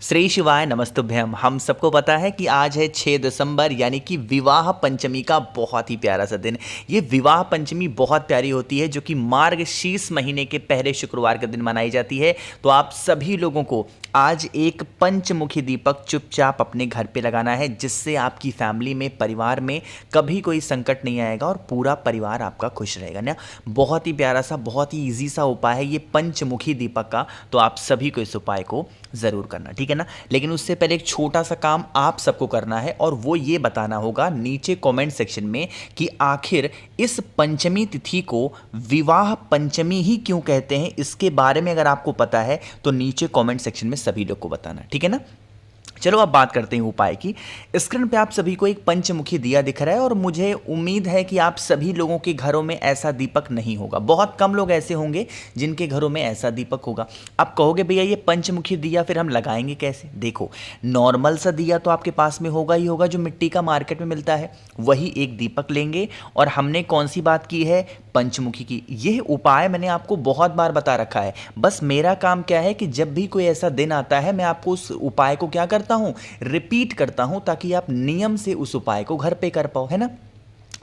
श्री शिवाय नमस्तुभ्यम। हम सबको पता है कि आज है 6 दिसंबर यानी कि विवाह पंचमी का बहुत ही प्यारा सा दिन। ये विवाह पंचमी बहुत प्यारी होती है जो कि मार्गशीर्ष महीने के पहले शुक्रवार के दिन मनाई जाती है। तो आप सभी लोगों को आज एक पंचमुखी दीपक चुपचाप अपने घर पे लगाना है, जिससे आपकी फैमिली में, परिवार में कभी कोई संकट नहीं आएगा और पूरा परिवार आपका खुश रहेगा ना। बहुत ही प्यारा सा, बहुत ही ईजी सा उपाय है ये पंचमुखी दीपक का। तो आप सभी को इस उपाय को ज़रूर करना, ठीक है ना। लेकिन उससे पहले एक छोटा सा काम आप सबको करना है और वो ये बताना होगा नीचे कमेंट सेक्शन में कि आखिर इस पंचमी तिथि को विवाह पंचमी ही क्यों कहते हैं। इसके बारे में अगर आपको पता है तो नीचे कमेंट सेक्शन में सभी लोग को बताना, ठीक है ना। चलो अब बात करते हैं उपाय की। स्क्रीन पे आप सभी को एक पंचमुखी दिया दिख रहा है और मुझे उम्मीद है कि आप सभी लोगों के घरों में ऐसा दीपक नहीं होगा। बहुत कम लोग ऐसे होंगे जिनके घरों में ऐसा दीपक होगा। आप कहोगे भैया ये पंचमुखी दिया फिर हम लगाएंगे कैसे। देखो, नॉर्मल सा दिया तो आपके पास में होगा ही होगा, जो मिट्टी का मार्केट में मिलता है वही एक दीपक लेंगे। और हमने कौन सी बात की है, पंचमुखी की। यह उपाय मैंने आपको बहुत बार बता रखा है। बस मेरा काम क्या है कि जब भी कोई ऐसा दिन आता है मैं आपको उस उपाय को क्या करता हूं, रिपीट करता हूं, ताकि आप नियम से उस उपाय को घर पे कर पाओ, है ना।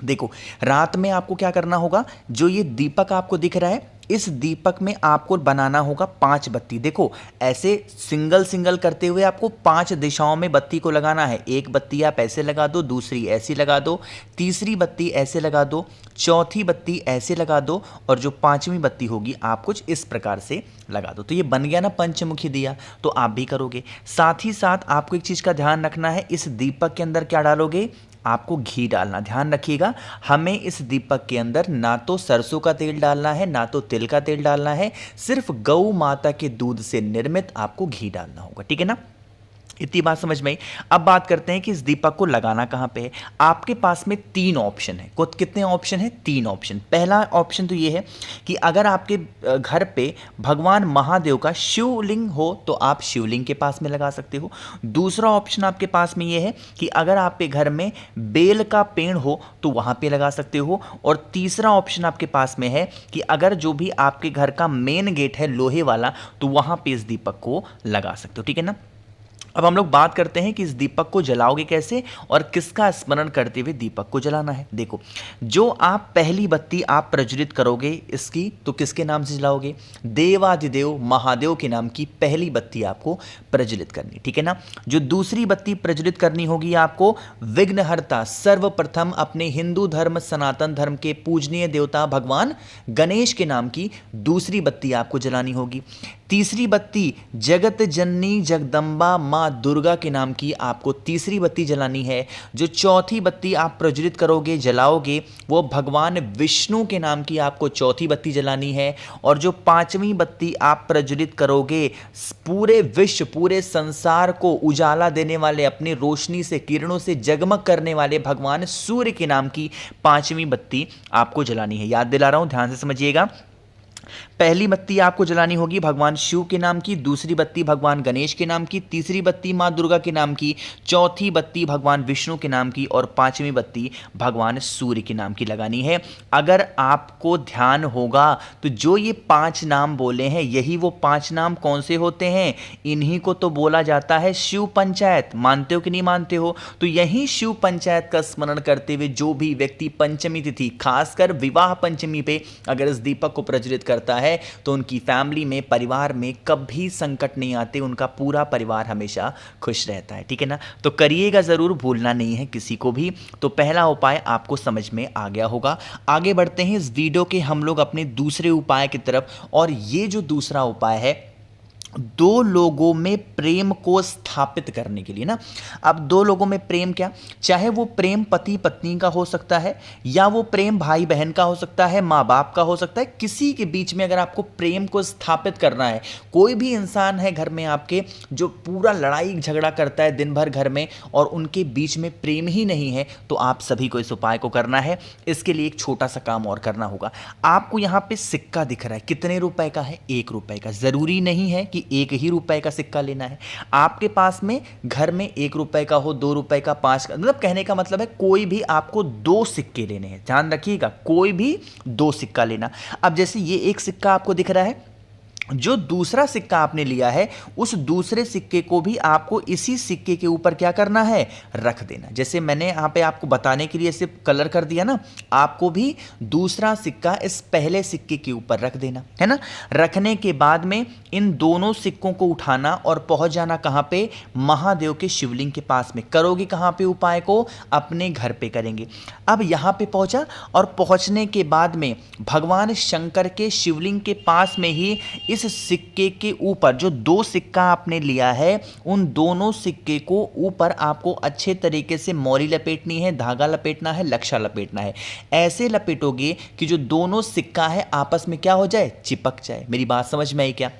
देखो, रात में आपको क्या करना होगा, जो ये दीपक आपको दिख रहा है इस दीपक में आपको बनाना होगा 5 बत्ती। देखो, ऐसे सिंगल सिंगल करते हुए आपको 5 दिशाओं में बत्ती को लगाना है। एक बत्ती आप ऐसे लगा दो, दूसरी ऐसी लगा दो, तीसरी बत्ती ऐसे लगा दो, चौथी बत्ती ऐसे लगा दो और जो 5वीं बत्ती होगी आप कुछ इस प्रकार से लगा दो। तो ये बन गया ना पंचमुखी दिया। तो आप भी करोगे। साथ ही साथ आपको एक चीज़ का ध्यान रखना है, इस दीपक के अंदर क्या डालोगे, आपको घी डालना। ध्यान रखिएगा, हमें इस दीपक के अंदर ना तो सरसों का तेल डालना है ना तो तिल का तेल डालना है, सिर्फ गौ माता के दूध से निर्मित आपको घी डालना होगा, ठीक है ना। इतनी बात समझ में आई। अब बात करते हैं कि इस दीपक को लगाना कहाँ पे है। आपके पास में 3 ऑप्शन है। कितने ऑप्शन है, 3 ऑप्शन। पहला ऑप्शन तो ये है कि अगर आपके घर पे भगवान महादेव का शिवलिंग हो तो आप शिवलिंग के पास में लगा सकते हो। दूसरा ऑप्शन आपके पास में ये है कि अगर आपके घर में बेल का पेड़ हो तो वहां पे लगा सकते हो। और तीसरा ऑप्शन आपके पास में है कि अगर जो भी आपके घर का मेन गेट है लोहे वाला, तो वहां पे इस दीपक को लगा सकते हो, ठीक है ना। अब हम लोग बात करते हैं कि इस दीपक को जलाओगे कैसे और किसका स्मरण करते हुए दीपक को जलाना है। देखो, जो आप पहली बत्ती आप प्रज्वलित करोगे इसकी, तो किसके नाम से जलाओगे, देवाधिदेव महादेव के नाम की पहली बत्ती आपको प्रज्वलित करनी, ठीक है ना। जो दूसरी बत्ती प्रज्वलित करनी होगी आपको विघ्नहर्ता, सर्वप्रथम अपने हिंदू धर्म सनातन धर्म के पूजनीय देवता भगवान गणेश के नाम की दूसरी बत्ती आपको जलानी होगी। तीसरी बत्ती जगत जननी जगदम्बा माँ दुर्गा के नाम की आपको तीसरी बत्ती जलानी है। जो चौथी बत्ती आप प्रज्वलित करोगे, जलाओगे, वो भगवान विष्णु के नाम की आपको चौथी बत्ती जलानी है। और जो 5वीं बत्ती आप प्रज्वलित करोगे, पूरे विश्व, पूरे संसार को उजाला देने वाले, अपनी रोशनी से, किरणों से जगमग करने वाले भगवान सूर्य के नाम की 5वीं बत्ती आपको जलानी है। याद दिला रहा हूं, ध्यान से समझिएगा। पहली बत्ती आपको जलानी होगी भगवान शिव के नाम की, दूसरी बत्ती भगवान गणेश के नाम की, तीसरी बत्ती मां दुर्गा के नाम की, चौथी बत्ती भगवान विष्णु के नाम की और 5वीं बत्ती भगवान सूर्य के नाम की लगानी है। अगर आपको ध्यान होगा तो जो ये 5 नाम बोले हैं, यही वो 5 नाम कौन से होते हैं, इन्हीं को तो बोला जाता है शिव पंचायत। मानते हो कि नहीं मानते हो। तो यही शिव पंचायत का स्मरण करते हुए जो भी व्यक्ति पंचमी तिथि, खासकर विवाह पंचमी पे अगर इस दीपक को प्रज्वलित करता है तो उनकी फैमिली में, परिवार में कभी संकट नहीं आते, उनका पूरा परिवार हमेशा खुश रहता है, ठीक है ना। तो करिएगा जरूर, भूलना नहीं है किसी को भी। तो पहला उपाय आपको समझ में आ गया होगा। आगे बढ़ते हैं इस वीडियो के हम लोग अपने दूसरे उपाय की तरफ। और ये जो दूसरा उपाय है, 2 लोगों में प्रेम को स्थापित करने के लिए ना। अब 2 लोगों में प्रेम क्या, चाहे वो प्रेम पति पत्नी का हो सकता है, या वो प्रेम भाई बहन का हो सकता है, माँ बाप का हो सकता है। किसी के बीच में अगर आपको प्रेम को स्थापित करना है, कोई भी इंसान है घर में आपके जो पूरा लड़ाई झगड़ा करता है दिन भर घर में और उनके बीच में प्रेम ही नहीं है, तो आप सभी को इस उपाय को करना है। इसके लिए एक छोटा सा काम और करना होगा। आपको यहाँ पे सिक्का दिख रहा है, कितने रुपए का है, 1 रुपए का। जरूरी नहीं है कि 1 ही रुपए का सिक्का लेना है। आपके पास में घर में 1 रुपए का हो, 2 रुपए का, 5 का, मतलब कहने का मतलब है कोई भी आपको 2 सिक्के लेने हैं। ध्यान रखिएगा, कोई भी 2 सिक्का लेना। अब जैसे ये एक सिक्का आपको दिख रहा है, जो दूसरा सिक्का आपने लिया है उस दूसरे सिक्के को भी आपको इसी सिक्के के ऊपर क्या करना है, रख देना। जैसे मैंने यहाँ पे आपको बताने के लिए इसे कलर कर दिया ना, आपको भी दूसरा सिक्का इस पहले सिक्के के ऊपर रख देना है ना। रखने के बाद में इन दोनों सिक्कों को उठाना और पहुंच जाना कहाँ पे, महादेव के शिवलिंग के पास में। करोगे कहाँ पे उपाय को, अपने घर पे करेंगे। अब यहाँ पे पहुंचा और पहुंचने के बाद में भगवान शंकर के शिवलिंग के पास में ही इस सिक्के के ऊपर जो दो सिक्का आपने लिया है उन दोनों सिक्के को ऊपर आपको अच्छे तरीके से मोरी लपेटनी है, धागा लपेटना है, लक्षा लपेटना है। ऐसे लपेटोगे कि जो दोनों सिक्का है आपस में क्या हो जाए, चिपक जाए। मेरी बात समझ में आई क्या?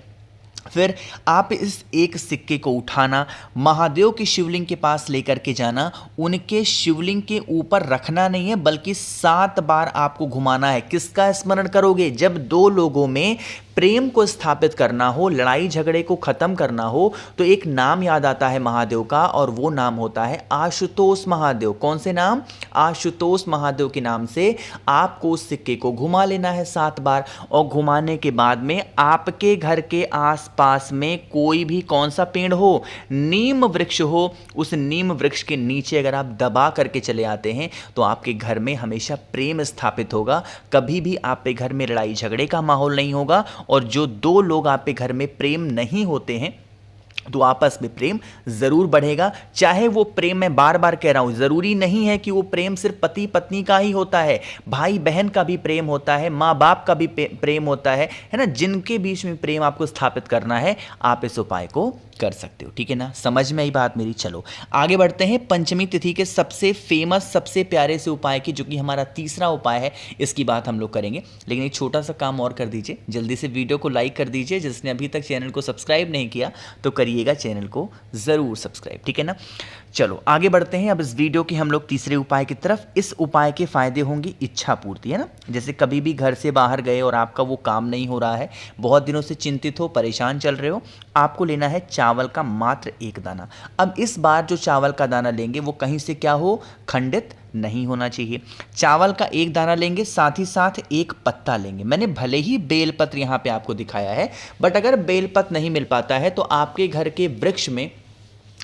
फिर आप इस एक सिक्के को उठाना, महादेव के शिवलिंग के पास लेकर के जाना, उनके शिवलिंग के ऊपर रखना नहीं है बल्कि 7 बार आपको घुमाना है। किसका स्मरण करोगे, जब दो लोगों में प्रेम को स्थापित करना हो, लड़ाई झगड़े को खत्म करना हो, तो एक नाम याद आता है महादेव का और वो नाम होता है आशुतोष महादेव। कौन से नाम, आशुतोष महादेव के नाम से आपको उस सिक्के को घुमा लेना है 7 बार। और घुमाने के बाद में आपके घर के आसपास में कोई भी कौन सा पेड़ हो, नीम वृक्ष हो, उस नीम वृक्ष के नीचे अगर आप दबा करके चले आते हैं तो आपके घर में हमेशा प्रेम स्थापित होगा। कभी भी आपके घर में लड़ाई झगड़े का माहौल नहीं होगा। और जो दो लोग आपके घर में प्रेम नहीं होते हैं तो आपस में प्रेम जरूर बढ़ेगा। चाहे वो प्रेम, मैं बार बार कह रहा हूं, जरूरी नहीं है कि वो प्रेम सिर्फ पति पत्नी का ही होता है, भाई बहन का भी प्रेम होता है, माँ बाप का भी प्रेम होता है ना। जिनके बीच में प्रेम आपको स्थापित करना है आप इस उपाय को कर सकते हो, ठीक है ना। समझ में आई बात मेरी? चलो आगे बढ़ते हैं पंचमी तिथि के सबसे फेमस, सबसे प्यारे से उपाय की, जो कि हमारा तीसरा उपाय है, इसकी बात हम लोग करेंगे। लेकिन एक छोटा सा काम और कर दीजिए, जल्दी से वीडियो को लाइक कर दीजिए। जिसने अभी तक चैनल को सब्सक्राइब नहीं किया तो करिएगा चैनल को ज़रूर सब्सक्राइब, ठीक है ना। चलो आगे बढ़ते हैं अब इस वीडियो के हम लोग तीसरे उपाय की तरफ। इस उपाय के फायदे होंगे इच्छा पूर्ति, है ना। जैसे कभी भी घर से बाहर गए और आपका वो काम नहीं हो रहा है, बहुत दिनों से चिंतित हो, परेशान चल रहे हो, आपको लेना है चावल का मात्र 1 दाना। अब इस बार जो चावल का दाना लेंगे वो कहीं से क्या हो, खंडित नहीं होना चाहिए। चावल का 1 दाना लेंगे, साथ ही साथ 1 पत्ता लेंगे। मैंने भले ही बेलपत्र यहाँ पे आपको दिखाया है, बट अगर बेलपत्र नहीं मिल पाता है तो आपके घर के वृक्ष में,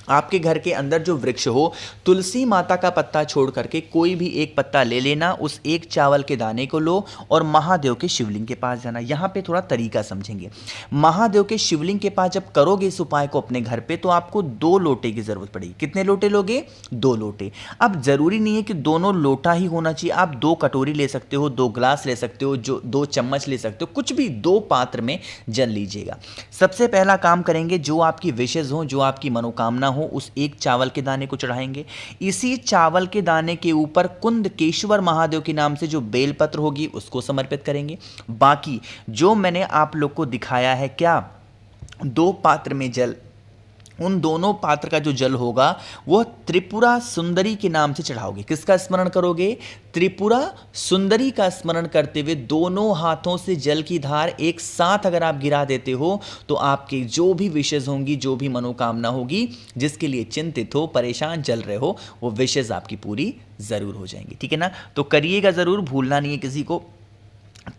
आपके घर के अंदर जो वृक्ष हो, तुलसी माता का पत्ता छोड़ करके कोई भी 1 पत्ता ले लेना, उस 1 चावल के दाने को लो और महादेव के शिवलिंग के पास जाना। यहाँ पे थोड़ा तरीका समझेंगे। महादेव के शिवलिंग के पास जब करोगे इस उपाय को अपने घर पे, तो आपको 2 लोटे की जरूरत पड़ेगी। कितने लोटे लोगे? 2 लोटे। अब जरूरी नहीं है कि दोनों लोटा ही होना चाहिए, आप 2 कटोरी ले सकते हो, 2 ग्लास ले सकते हो, जो 2 चम्मच ले सकते हो, कुछ भी 2 पात्र में जल लीजिएगा। सबसे पहला काम करेंगे, जो आपकी विशेष हो, जो आपकी मनोकामना हो, उस 1 चावल के दाने को चढ़ाएंगे। इसी चावल के दाने के ऊपर कुंदकेश्वर महादेव के नाम से जो बेलपत्र होगी उसको समर्पित करेंगे। बाकी जो मैंने आप लोग को दिखाया है, क्या 2 पात्र में जल, उन दोनों पात्र का जो जल होगा वह त्रिपुरा सुंदरी के नाम से चढ़ाओगे। किसका स्मरण करोगे? त्रिपुरा सुंदरी का स्मरण करते हुए दोनों हाथों से जल की धार एक साथ अगर आप गिरा देते हो तो आपके जो भी विशेष होंगी, जो भी मनोकामना होगी, जिसके लिए चिंतित हो, परेशान चल रहे हो, वो विशेष आपकी पूरी जरूर हो जाएंगी, ठीक है ना। तो करिएगा जरूर, भूलना नहीं है किसी को।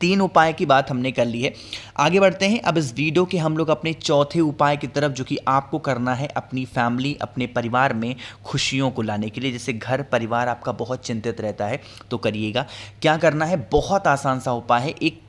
3 उपाय की बात हमने कर ली है। आगे बढ़ते हैं अब इस वीडियो के हम लोग अपने चौथे उपाय की तरफ, जो कि आपको करना है अपनी फैमिली, अपने परिवार में खुशियों को लाने के लिए। जैसे घर परिवार आपका बहुत चिंतित रहता है तो करिएगा। क्या करना है, बहुत आसान सा उपाय है। एक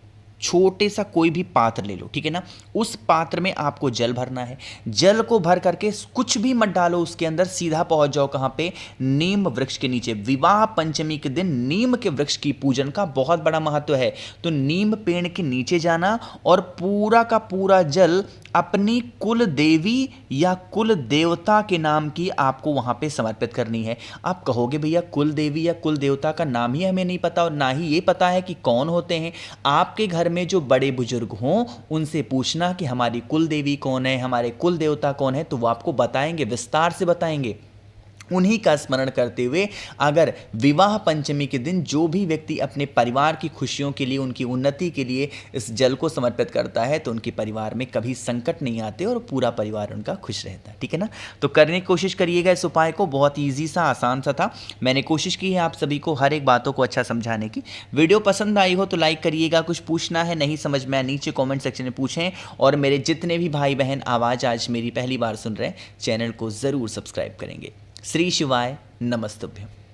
छोटे सा कोई भी पात्र ले लो, ठीक है ना। उस पात्र में आपको जल भरना है। जल को भर करके कुछ भी मत डालो उसके अंदर, सीधा पहुंच जाओ कहां पे, नीम वृक्ष के नीचे। विवाह पंचमी के दिन नीम के वृक्ष की पूजन का बहुत बड़ा महत्व है। तो नीम पेड़ के नीचे जाना और पूरा का पूरा जल अपनी कुल देवी या कुल देवता के नाम की आपको वहां पे समर्पित करनी है। आप कहोगे भैया कुल देवी या कुल देवता का नाम ही हमें नहीं पता और ना ही ये पता है कि कौन होते हैं। आपके घर में जो बड़े बुजुर्ग हों उनसे पूछना कि हमारी कुल देवी कौन है, हमारे कुल देवता कौन है, तो वो आपको बताएंगे, विस्तार से बताएंगे। उन्हीं का स्मरण करते हुए अगर विवाह पंचमी के दिन जो भी व्यक्ति अपने परिवार की खुशियों के लिए, उनकी उन्नति के लिए इस जल को समर्पित करता है तो उनके परिवार में कभी संकट नहीं आते और पूरा परिवार उनका खुश रहता है। ठीक है ना। तो करने की कोशिश करिएगा इस उपाय को, बहुत ईजी सा, आसान सा था। मैंने कोशिश की है आप सभी को हर एक बातों को अच्छा समझाने की। वीडियो पसंद आई हो तो लाइक करिएगा, कुछ पूछना है नहीं समझ में नीचे कॉमेंट सेक्शन में पूछें, और मेरे जितने भी भाई बहन आवाज़ आज मेरी पहली बार सुन रहे हैं चैनल को ज़रूर सब्सक्राइब करेंगे। श्री शिवाय नमस्तुभ्यं।